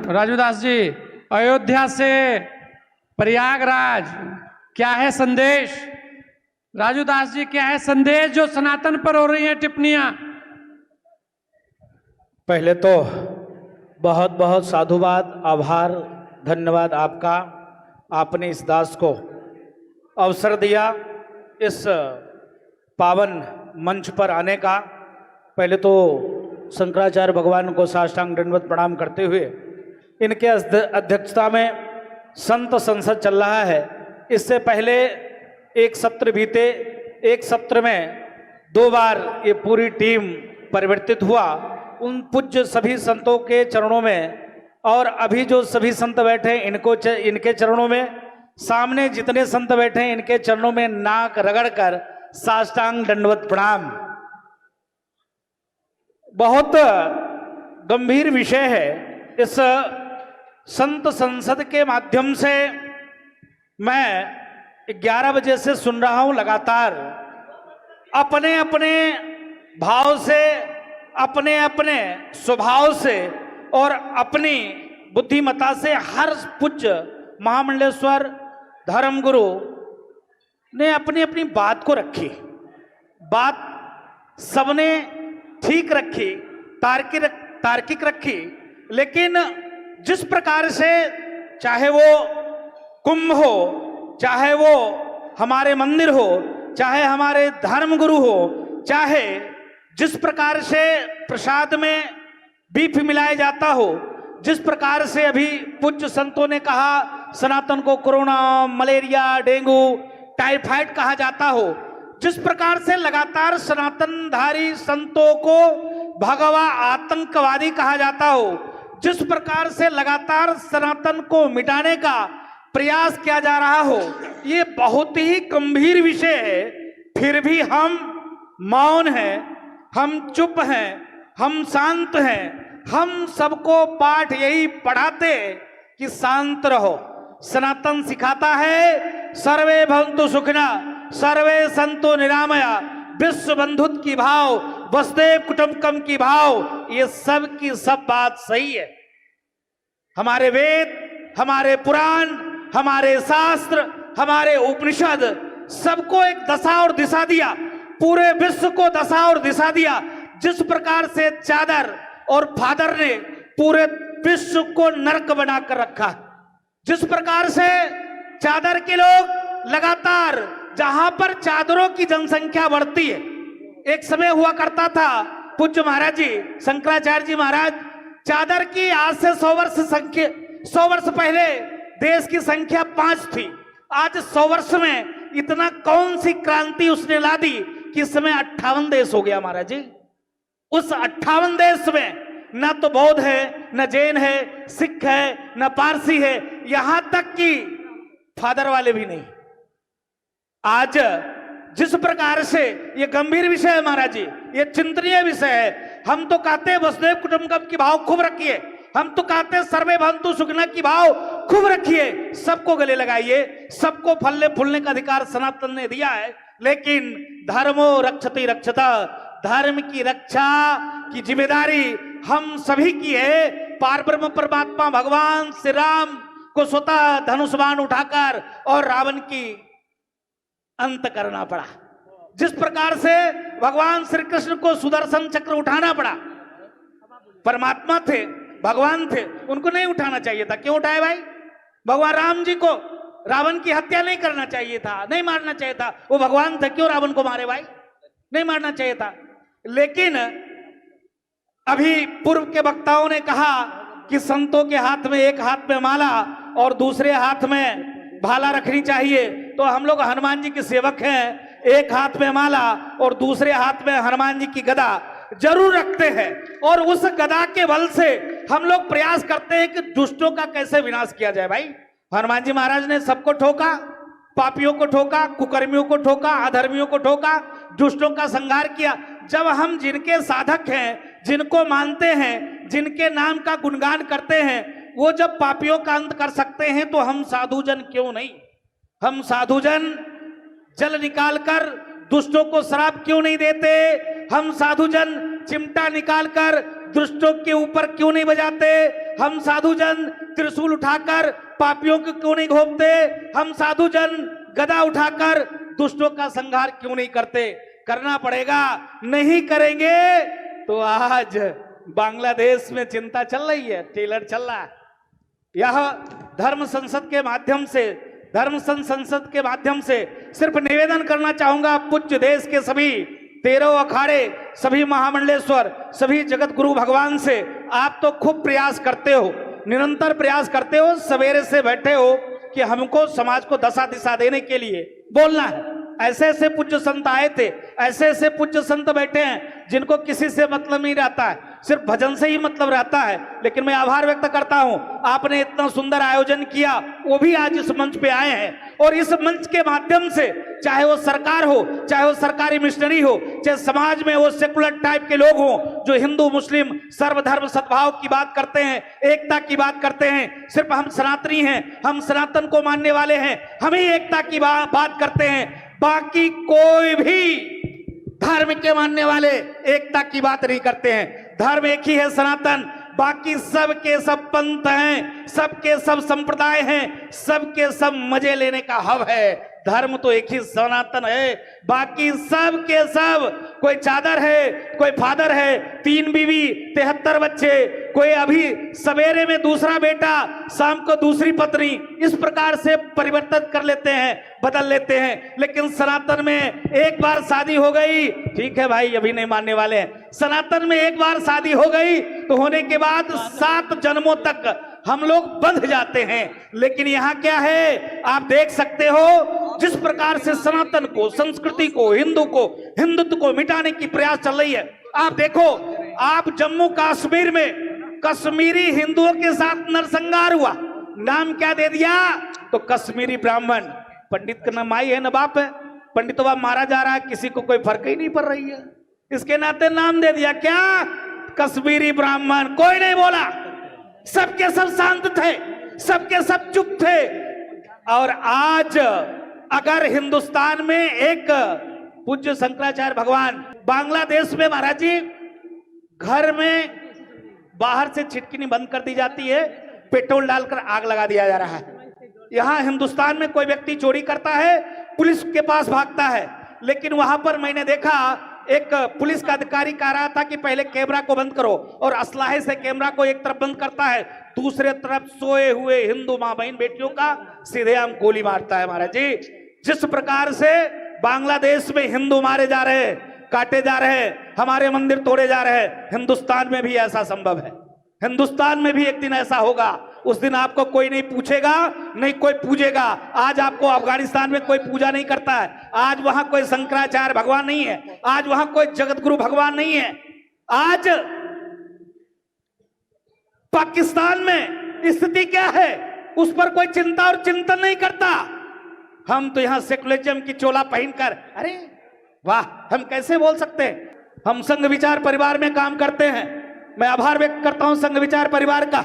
राजूदास जी, अयोध्या से प्रयागराज, क्या है संदेश? राजूदास जी, क्या है संदेश जो सनातन पर हो रही है टिप्पणियां? पहले तो बहुत बहुत साधुवाद, आभार, धन्यवाद आपका। आपने इस दास को अवसर दिया इस पावन मंच पर आने का। पहले तो शंकराचार्य भगवान को साष्टांग दंडवत प्रणाम करते हुए, इनके अध्यक्षता में संत संसद चल रहा है। इससे पहले एक सत्र बीते, एक सत्र में 2 बार ये पूरी टीम परिवर्तित हुआ। उन पूज्य सभी संतों के चरणों में और अभी जो सभी संत बैठे इनके चरणों में, सामने जितने संत बैठे हैं इनके चरणों में नाक रगड़कर साष्टांग दंडवत प्रणाम। बहुत गंभीर विषय है। इस संत संसद के माध्यम से मैं 11 बजे से सुन रहा हूं लगातार। अपने अपने भाव से, अपने अपने स्वभाव से और अपनी बुद्धिमता से हर पूज्य महामंडलेश्वर धर्मगुरु ने अपनी अपनी बात को रखी। बात सबने ठीक रखी, तार्किक रखी, लेकिन जिस प्रकार से, चाहे वो कुंभ हो, चाहे वो हमारे मंदिर हो, चाहे हमारे धर्मगुरु हो, चाहे जिस प्रकार से प्रसाद में बीफ मिलाया जाता हो, जिस प्रकार से अभी पूज्य संतों ने कहा सनातन को कोरोना, मलेरिया, डेंगू, टाइफाइड कहा जाता हो, जिस प्रकार से लगातार सनातनधारी संतों को भगवा आतंकवादी कहा जाता हो, जिस प्रकार से लगातार सनातन को मिटाने का प्रयास किया जा रहा हो, ये बहुत ही गंभीर विषय है। फिर भी हम मौन हैं, हम चुप हैं, हम शांत हैं। हम सबको पाठ यही पढ़ाते कि शांत रहो। सनातन सिखाता है सर्वे भवन्तु सुखिना, सर्वे संतो निरामया, विश्व बंधुत्व की भाव, वसुदेव कुटुंबकम की भाव। ये सब की सब बात सही है। हमारे वेद, हमारे पुराण, हमारे शास्त्र, हमारे उपनिषद सबको एक दशा और दिशा दिया, पूरे विश्व को दशा और दिशा दिया। जिस प्रकार से चादर और फादर ने पूरे विश्व को नरक बनाकर रखा, जिस प्रकार से चादर के लोग लगातार, जहां पर चादरों की जनसंख्या बढ़ती है, एक समय हुआ करता था पूज्य महाराज जी, शंकराचार्य जी महाराज, चादर की आज से 100 वर्ष पहले देश की संख्या 5 थी। आज 100 वर्ष में इतना कौन सी क्रांति उसने ला दी कि इस समय 58 देश हो गया महाराज जी। उस 58 देश में न तो बौद्ध है, न जैन है, सिख है, न पारसी है, यहां तक कि फादर वाले भी नहीं। आज जिस प्रकार से ये गंभीर विषय है महाराज जी, ये चिंतनीय विषय है। हम तो कहते हैं वसुदेव कुटुंबकम की भाव खूब रखिए, हम तो कहते हैं सर्वे भवन्तु सुखिनः की भाव खूब रखिए, सबको गले लगाइए, सबको फलने फूलने का अधिकार सनातन ने दिया है। लेकिन धर्मो रक्षति रक्षता, धर्म की रक्षा की जिम्मेदारी हम सभी की है। पारब्रह्म परमात्मा भगवान श्री राम को स्वतः धनुष बाण उठाकर और रावण की अंत करना पड़ा। जिस प्रकार से भगवान श्री कृष्ण को सुदर्शन चक्र उठाना पड़ा, परमात्मा थे, भगवान थे, उनको नहीं उठाना चाहिए था। क्यों उठाए भाई? भगवान राम जी को रावण की हत्या नहीं करना चाहिए था, नहीं मारना चाहिए था। वो भगवान थे, क्यों रावण को मारे भाई? नहीं मारना चाहिए था। लेकिन अभी पूर्व के वक्ताओं ने कहा कि संतों के हाथ में, एक हाथ में माला और दूसरे हाथ में भाला रखनी चाहिए। तो हम लोग हनुमान जी के सेवक हैं, एक हाथ में माला और दूसरे हाथ में हनुमान जी की गदा जरूर रखते हैं, और उस गदा के बल से हम लोग प्रयास करते हैं कि दुष्टों का कैसे विनाश किया जाए। भाई हनुमान जी महाराज ने सबको ठोका, पापियों को ठोका, कुकर्मियों को ठोका, अधर्मियों को ठोका, दुष्टों का संहार किया। जब हम जिनके साधक हैं, जिनको मानते हैं, जिनके नाम का गुणगान करते हैं, वो जब पापियों का अंत कर सकते हैं तो हम साधुजन क्यों नहीं? हम साधुजन जल निकालकर दुष्टों को श्राप क्यों नहीं देते? हम साधुजन चिमटा निकालकर दुष्टों के ऊपर क्यों नहीं बजाते? हम साधु जन त्रिशूल उठाकर पापियों को क्यों नहीं घोंपते? हम साधु जन गदा उठाकर दुष्टों का संहार क्यों नहीं करते? करना पड़ेगा। नहीं करेंगे तो आज बांग्लादेश में चिंता चल रही है, टेलर चल रहा है। यह धर्म संसद के माध्यम से सिर्फ निवेदन करना चाहूंगा पूज्य देश के सभी 13 अखाड़े, सभी महामंडलेश्वर, सभी जगत गुरु भगवान से, आप तो खूब प्रयास करते हो, निरंतर प्रयास करते हो, सवेरे से बैठे हो कि हमको समाज को दशा दिशा देने के लिए बोलना है। ऐसे ऐसे पूज्य संत आए थे, ऐसे ऐसे पूज्य संत बैठे हैं जिनको किसी से मतलब नहीं रहता है, सिर्फ भजन से ही मतलब रहता है। लेकिन मैं आभार व्यक्त करता हूं, आपने इतना सुंदर आयोजन किया, वो भी आज इस मंच पे आए हैं और इस मंच के माध्यम से, चाहे वो सरकार हो, चाहे वो सरकारी मिशनरी हो, चाहे समाज में वो सेकुलर टाइप के लोग हो जो हिंदू मुस्लिम सर्वधर्म सद्भाव की बात करते हैं, एकता की बात करते हैं, सिर्फ हम सनातनी हैं, हम सनातन को मानने वाले हैं, हम ही एकता की बात करते हैं। बाकी कोई भी धर्म के मानने वाले एकता की बात नहीं करते हैं। धर्म एक ही है, सनातन। बाकी सब के सब पंथ हैं, सबके सब संप्रदाय हैं, सबके सब मजे लेने का हव है। धर्म तो एक ही सनातन है, बाकी सब के सब, कोई चादर है, कोई फादर है, 3 बीवी 73 बच्चे, कोई अभी सवेरे में दूसरा बेटा, शाम को दूसरी पत्नी, इस प्रकार से परिवर्तन कर लेते हैं, बदल लेते हैं। लेकिन सनातन में एक बार शादी हो गई, ठीक है भाई, अभी नहीं मानने वाले हैं, सनातन में एक बार शादी हो गई तो होने के बाद 7 जन्मों तक हम लोग बंध जाते हैं। लेकिन यहाँ क्या है, आप देख सकते हो, जिस प्रकार से सनातन को, संस्कृति को, हिंदुत्व को मिटाने की प्रयास चल रही है। आप देखो, आप जम्मू कश्मीर में कश्मीरी हिंदुओं के साथ नरसंहार हुआ, नाम क्या दे दिया? तो कश्मीरी ब्राह्मण। पंडित का नाम आई है न बाप है, पंडित बाप मारा जा रहा है, किसी को कोई फर्क ही नहीं पड़ रही है, इसके नाते नाम दे दिया क्या? कश्मीरी ब्राह्मण। कोई नहीं बोला, सबके सब शांत थे, सबके सब चुप थे। और आज अगर हिंदुस्तान में एक पूज्य शंकराचार्य भगवान, बांग्लादेश में महाराज जी घर में बाहर से छिटकिनी बंद कर दी जाती है, पेट्रोल डालकर आग लगा दिया जा रहा है। यहां हिंदुस्तान में कोई व्यक्ति चोरी करता है, पुलिस के पास भागता है। लेकिन वहां पर मैंने देखा, एक पुलिस का अधिकारी कह रहा था कि पहले कैमरा को बंद करो, और असलाहे से कैमरा को एक तरफ बंद करता है, दूसरे तरफ सोए हुए हिंदू मां बहन बेटियों का सीधे हम गोली मारता है। महाराज जी, जिस प्रकार से बांग्लादेश में हिंदू मारे जा रहे हैं, काटे जा रहे हैं, हमारे मंदिर तोड़े जा रहे हैं, हिंदुस्तान में भी ऐसा संभव है। हिंदुस्तान में भी एक दिन ऐसा होगा, उस दिन आपको कोई नहीं पूछेगा, नहीं कोई पूजेगा। आज आपको अफगानिस्तान में कोई पूजा नहीं करता है, आज वहां कोई शंकराचार्य भगवान नहीं है, आज वहां कोई जगत गुरु भगवान नहीं है। आज पाकिस्तान में स्थिति क्या है, उस पर कोई चिंता और चिंतन नहीं करता। हम तो यहां सेकुलरिज्म की चोला पहनकर, अरे वाह, हम कैसे बोल सकते हैं? हम संघ विचार परिवार में काम करते हैं, मैं आभार व्यक्त करता हूं संघ विचार परिवार का।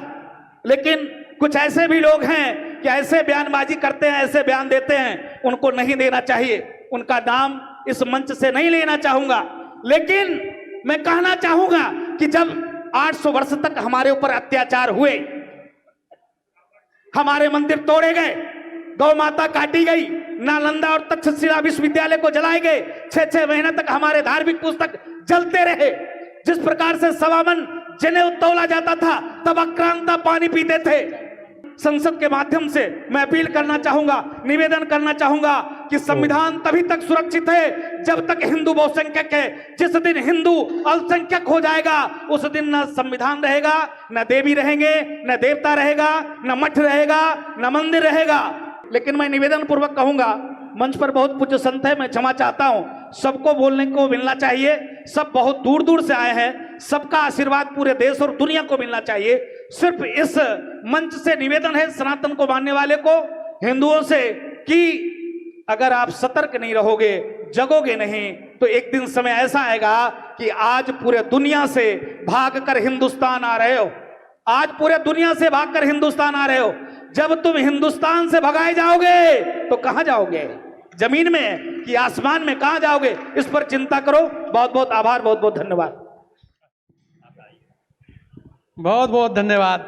लेकिन कुछ ऐसे भी लोग हैं कि ऐसे बयानबाजी करते हैं, ऐसे बयान देते हैं, उनको नहीं देना चाहिए, उनका नाम इस मंच से नहीं लेना चाहूंगा। लेकिन मैं कहना चाहूंगा कि जब 800 वर्ष तक हमारे ऊपर अत्याचार हुए, हमारे मंदिर तोड़े गए, गौ माता काटी गई, नालंदा और तक्षशिला विश्वविद्यालय को जलाए गए, 6-6 महीने तक हमारे धार्मिक पुस्तक जलते रहे, जिस प्रकार से सवामन जनेऊ तौला जाता था, तब अक्रांता पानी पीते थे। संसद के माध्यम से मैं अपील करना चाहूंगा, निवेदन करना चाहूंगा कि संविधान तभी तक सुरक्षित है जब तक हिंदू बहुसंख्यक है। जिस दिन हिंदू अल्पसंख्यक हो जाएगा, उस दिन न संविधान रहेगा, न देवी रहेंगे, न देवता रहेगा, न मठ रहेगा, न मंदिर रहेगा। लेकिन मैं निवेदन पूर्वक कहूंगा, मंच पर बहुत पूज्य संत है, मैं क्षमा चाहता हूं, सबको बोलने को मिलना चाहिए, सब बहुत दूर दूर से आए हैं, सबका आशीर्वाद पूरे देश और दुनिया को मिलना चाहिए। सिर्फ इस मंच से निवेदन है सनातन को मानने वाले को, हिंदुओं से, कि अगर आप सतर्क नहीं रहोगे, जगोगे नहीं, तो एक दिन समय ऐसा आएगा कि आज पूरे दुनिया से भागकर हिंदुस्तान आ रहे हो, आज पूरे दुनिया से भागकर हिंदुस्तान आ रहे हो। जब तुम हिंदुस्तान से भगाए जाओगे तो कहां जाओगे? जमीन में कि आसमान में? कहां जाओगे? इस पर चिंता करो। बहुत बहुत आभार, बहुत बहुत धन्यवाद। बहुत बहुत धन्यवाद।